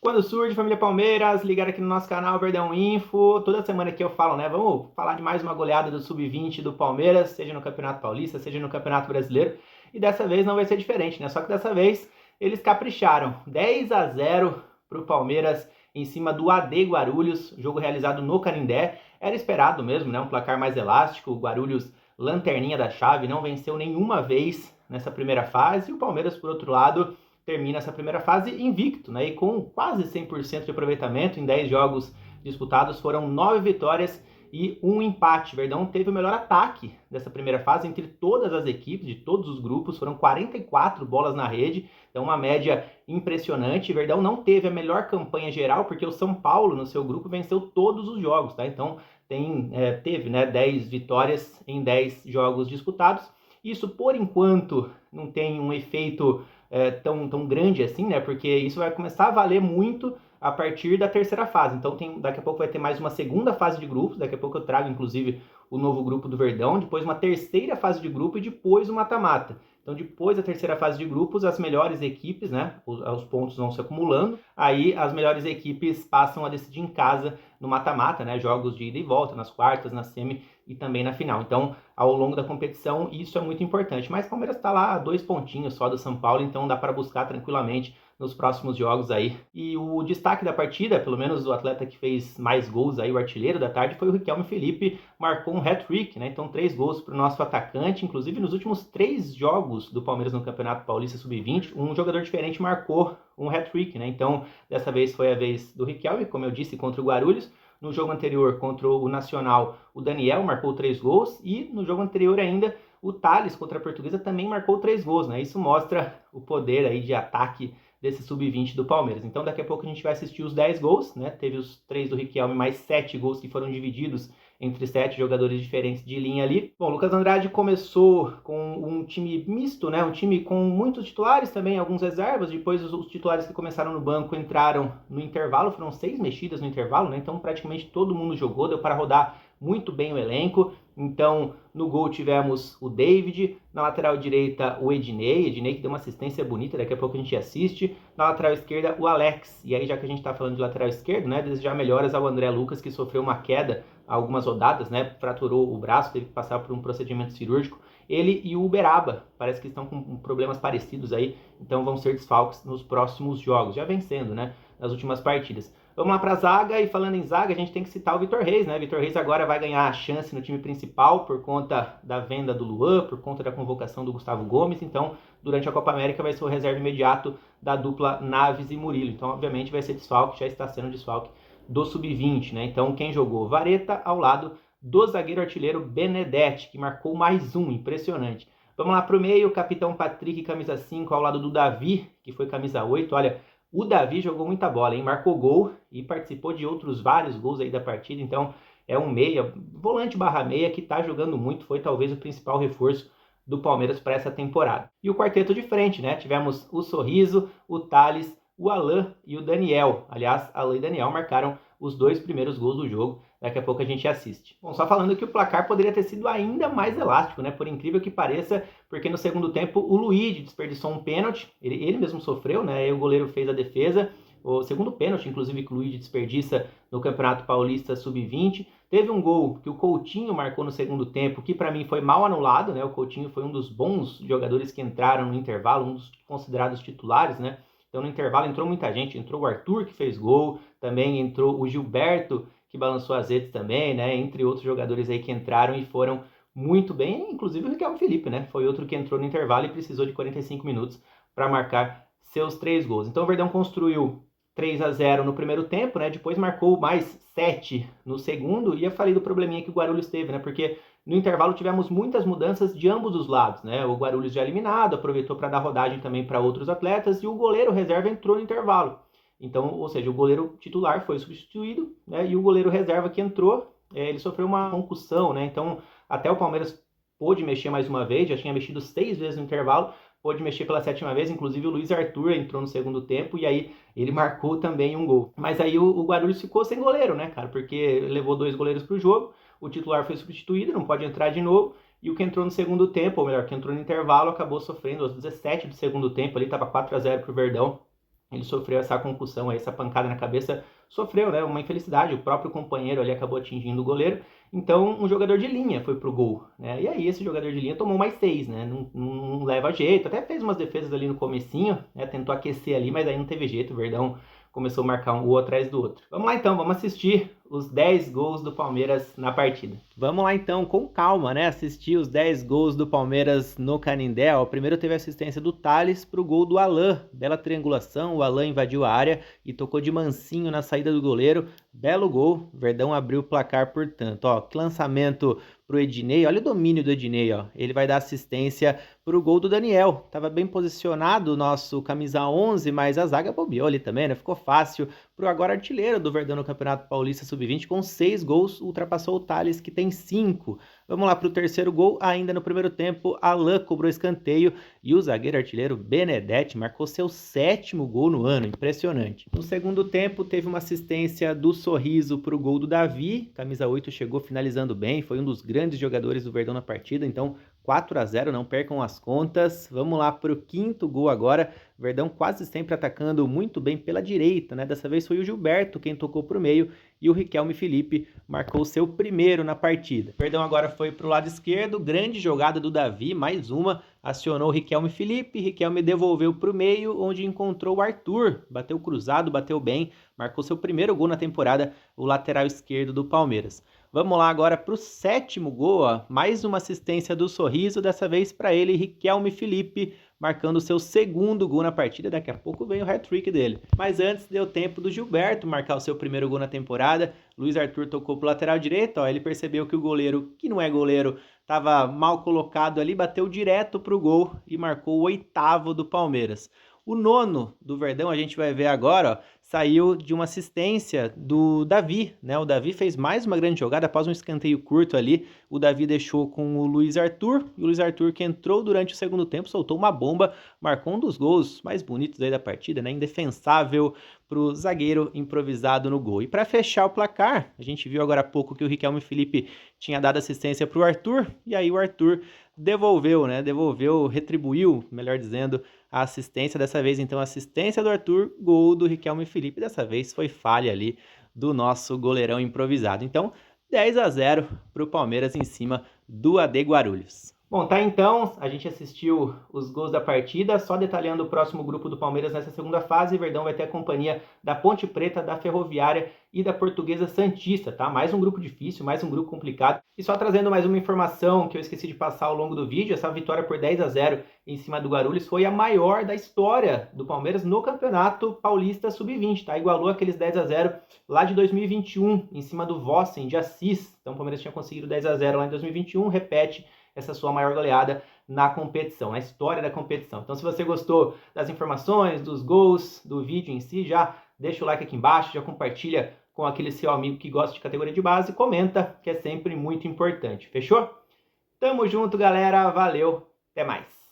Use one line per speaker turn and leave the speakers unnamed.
Quando surge, família Palmeiras, ligar aqui no nosso canal Verdão Info. Toda semana aqui eu falo, né? Vamos falar de mais uma goleada do Sub-20 do Palmeiras, seja no Campeonato Paulista, seja no Campeonato Brasileiro. E dessa vez não vai ser diferente, né? Só que dessa vez eles capricharam. 10-0 para o Palmeiras em cima do AD Guarulhos, jogo realizado no Canindé. Era esperado mesmo, né? Um placar mais elástico. O Guarulhos, lanterninha da chave, não venceu nenhuma vez nessa primeira fase. E o Palmeiras, por outro lado, termina essa primeira fase invicto, né? E com quase 100% de aproveitamento em 10 jogos disputados, foram 9 vitórias e um empate. Verdão teve o melhor ataque dessa primeira fase entre todas as equipes, de todos os grupos, foram 44 bolas na rede, então uma média impressionante. Verdão não teve a melhor campanha geral, porque o São Paulo, no seu grupo, venceu todos os jogos, tá? Então teve, né, 10 vitórias em 10 jogos disputados. Isso, por enquanto, não tem um efeito tão grande assim, né? Porque isso vai começar a valer muito a partir da terceira fase. Então, daqui a pouco vai ter mais uma segunda fase de grupos. Daqui a pouco eu trago, inclusive, o novo grupo do Verdão. Depois, uma terceira fase de grupo e depois o mata-mata. Então, depois da terceira fase de grupos, as melhores equipes, né? Os pontos vão se acumulando. Aí, as melhores equipes passam a decidir em casa no mata-mata, né? Jogos de ida e volta, nas quartas, na semi e também na final. Então, ao longo da competição, isso é muito importante. Mas o Palmeiras está lá a 2 pontinhos só do São Paulo, então dá para buscar tranquilamente nos próximos jogos aí. E o destaque da partida, pelo menos o atleta que fez mais gols aí, o artilheiro da tarde, foi o Riquelme Felipe, marcou um hat-trick, né? Então 3 gols para o nosso atacante. Inclusive, nos últimos 3 jogos do Palmeiras no Campeonato Paulista Sub-20, um jogador diferente marcou um hat-trick, né? Então, dessa vez foi a vez do Riquelme, como eu disse, contra o Guarulhos. No jogo anterior, contra o Nacional, o Daniel marcou 3 gols. E no jogo anterior ainda, o Thales, contra a Portuguesa, também marcou 3 gols, né? Isso mostra o poder aí de ataque desse Sub-20 do Palmeiras. Então, daqui a pouco a gente vai assistir os 10 gols, né? Teve os 3 do Riquelme, mais 7 gols que foram divididos entre 7 jogadores diferentes de linha ali. Bom, o Lucas Andrade começou com um time misto, né? Um time com muitos titulares, também alguns reservas. Depois os titulares que começaram no banco entraram no intervalo, foram 6 mexidas no intervalo, né? Então praticamente todo mundo jogou, deu para rodar muito bem o elenco. Então, no gol tivemos o David, na lateral direita o Ednei que deu uma assistência bonita, daqui a pouco a gente assiste. Na lateral esquerda o Alex, e aí já que a gente está falando de lateral esquerdo, né, desejar melhoras ao André Lucas, que sofreu uma queda há algumas rodadas, né, fraturou o braço, teve que passar por um procedimento cirúrgico. Ele e o Uberaba, parece que estão com problemas parecidos aí, então vão ser desfalques nos próximos jogos, já vencendo, né, nas últimas partidas. Vamos lá para a zaga, e falando em zaga, a gente tem que citar o Vitor Reis, né? Vitor Reis agora vai ganhar a chance no time principal por conta da venda do Luan, por conta da convocação do Gustavo Gomes. Então, durante a Copa América vai ser o reserva imediato da dupla Naves e Murilo. Então, obviamente, vai ser desfalque, já está sendo desfalque do Sub-20, né? Então, quem jogou? Vareta ao lado do zagueiro artilheiro Benedetti, que marcou mais um, impressionante. Vamos lá para o meio, capitão Patrick, camisa 5, ao lado do Davi, que foi camisa 8. Olha, o Davi jogou muita bola, hein? Marcou gol e participou de outros vários gols aí da partida. Então é um meia, volante barra meia, que tá jogando muito. Foi talvez o principal reforço do Palmeiras para essa temporada. E o quarteto de frente, né? Tivemos o Sorriso, o Thales, o Alan e o Daniel. Aliás, Alan e Daniel marcaram os 2 primeiros gols do jogo. Daqui a pouco a gente assiste. Bom, só falando que o placar poderia ter sido ainda mais elástico, né? Por incrível que pareça, porque no segundo tempo o Luigi desperdiçou um pênalti, ele mesmo sofreu, né? Aí o goleiro fez a defesa. O segundo pênalti, inclusive, que o Luigi desperdiça no Campeonato Paulista Sub-20. Teve um gol que o Coutinho marcou no segundo tempo, que para mim foi mal anulado, né? O Coutinho foi um dos bons jogadores que entraram no intervalo, um dos considerados titulares, né? Então no intervalo entrou muita gente, entrou o Arthur, que fez gol, também entrou o Gilberto, que balançou as redes também, né? Entre outros jogadores aí que entraram e foram muito bem, inclusive o Riquelme Felipe, né? Foi outro que entrou no intervalo e precisou de 45 minutos para marcar seus 3 gols. Então o Verdão construiu 3-0 no primeiro tempo, né? Depois marcou mais 7 no segundo, e eu falei do probleminha que o Guarulhos teve, né? Porque no intervalo tivemos muitas mudanças de ambos os lados, né? O Guarulhos já eliminado, aproveitou para dar rodagem também para outros atletas, e o goleiro reserva entrou no intervalo. Então, ou seja, o goleiro titular foi substituído, né? E o goleiro reserva que entrou, ele sofreu uma concussão, né? Então, até o Palmeiras pôde mexer mais uma vez, já tinha mexido 6 vezes no intervalo, pôde mexer pela 7ª vez, inclusive o Luiz Arthur entrou no segundo tempo, e aí ele marcou também um gol. Mas aí o Guarulhos ficou sem goleiro, né, cara? Porque levou 2 goleiros pro jogo, o titular foi substituído, não pode entrar de novo, e o que entrou no segundo tempo, ou melhor, que entrou no intervalo, acabou sofrendo aos 17 do segundo tempo, ali estava 4-0 pro Verdão. ele sofreu essa concussão, essa pancada na cabeça, sofreu, né, uma infelicidade, o próprio companheiro ali acabou atingindo o goleiro, então um jogador de linha foi pro gol, né, e aí esse jogador de linha tomou mais 6, né, não leva jeito, até fez umas defesas ali no comecinho, né, tentou aquecer ali, mas aí não teve jeito, o Verdão começou a marcar um gol atrás do outro. Vamos lá então, vamos assistir os 10 gols do Palmeiras na partida. Vamos lá então, com calma, né? Assistir os 10 gols do Palmeiras no Canindé. O primeiro teve assistência do Thales para o gol do Alan. Bela triangulação, o Alan invadiu a área e tocou de mansinho na saída do goleiro. Belo gol, Verdão abriu o placar, portanto. Ó, que lançamento pro Ednei, olha o domínio do Ednei, ó. Ele vai dar assistência pro gol do Daniel. Tava bem posicionado o nosso camisa 11, mas a zaga bobeou ali também, né? Ficou fácil pro agora artilheiro do Verdão no Campeonato Paulista Sub-20 com 6 gols, ultrapassou o Thales que tem 5. Vamos lá pro terceiro gol, ainda no primeiro tempo, Alan cobrou escanteio e o zagueiro artilheiro Benedetti marcou seu 7º gol no ano, impressionante. No segundo tempo, teve uma assistência do Sorriso pro gol do Davi, camisa 8 chegou finalizando bem, foi um dos grandes jogadores do Verdão na partida, então 4-0, não percam as contas. Vamos lá para o quinto gol agora. Verdão quase sempre atacando muito bem pela direita, né? Dessa vez foi o Gilberto quem tocou para o meio e o Riquelme Felipe marcou seu primeiro na partida. Verdão agora foi para o lado esquerdo, grande jogada do Davi, mais uma, acionou o Riquelme Felipe, Riquelme devolveu para o meio, onde encontrou o Arthur, bateu cruzado, bateu bem, marcou seu primeiro gol na temporada, o lateral esquerdo do Palmeiras. Vamos lá agora para o 7º gol, ó. Mais uma assistência do Sorriso, dessa vez para ele, Riquelme Felipe, marcando o seu 2º gol na partida. Daqui a pouco vem o hat-trick dele. Mas antes deu tempo do Gilberto marcar o seu primeiro gol na temporada. Luiz Arthur tocou para o lateral direito, ó. Ele percebeu que o goleiro, que não é goleiro, estava mal colocado ali, bateu direto para o gol e marcou o 8º do Palmeiras. O 9º do Verdão, a gente vai ver agora, ó, saiu de uma assistência do Davi, né? O Davi fez mais uma grande jogada após um escanteio curto ali. O Davi deixou com o Luiz Arthur, e o Luiz Arthur, que entrou durante o segundo tempo, soltou uma bomba, marcou um dos gols mais bonitos aí da partida, né? Indefensável para o zagueiro improvisado no gol. E para fechar o placar, a gente viu agora há pouco que o Riquelme Felipe tinha dado assistência para o Arthur, e aí o Arthur devolveu, né? Retribuiu, melhor dizendo, a assistência. Dessa vez, então, assistência do Arthur, gol do Riquelme Felipe. Dessa vez foi falha ali do nosso goleirão improvisado. Então, 10-0 para o Palmeiras em cima do AD Guarulhos. Bom, tá então, a gente assistiu os gols da partida, só detalhando o próximo grupo do Palmeiras nessa segunda fase. Verdão vai ter a companhia da Ponte Preta, da Ferroviária e da Portuguesa Santista, tá? Mais um grupo difícil, mais um grupo complicado. E só trazendo mais uma informação que eu esqueci de passar ao longo do vídeo, essa vitória por 10-0 em cima do Guarulhos foi a maior da história do Palmeiras no Campeonato Paulista Sub-20, tá? Igualou aqueles 10-0 lá de 2021, em cima do Vossen de Assis. Então o Palmeiras tinha conseguido 10-0 lá em 2021, repete essa sua maior goleada na competição, na história da competição. Então, se você gostou das informações, dos gols, do vídeo em si, já deixa o like aqui embaixo, já compartilha com aquele seu amigo que gosta de categoria de base, comenta, que é sempre muito importante. Fechou? Tamo junto, galera. Valeu. Até mais.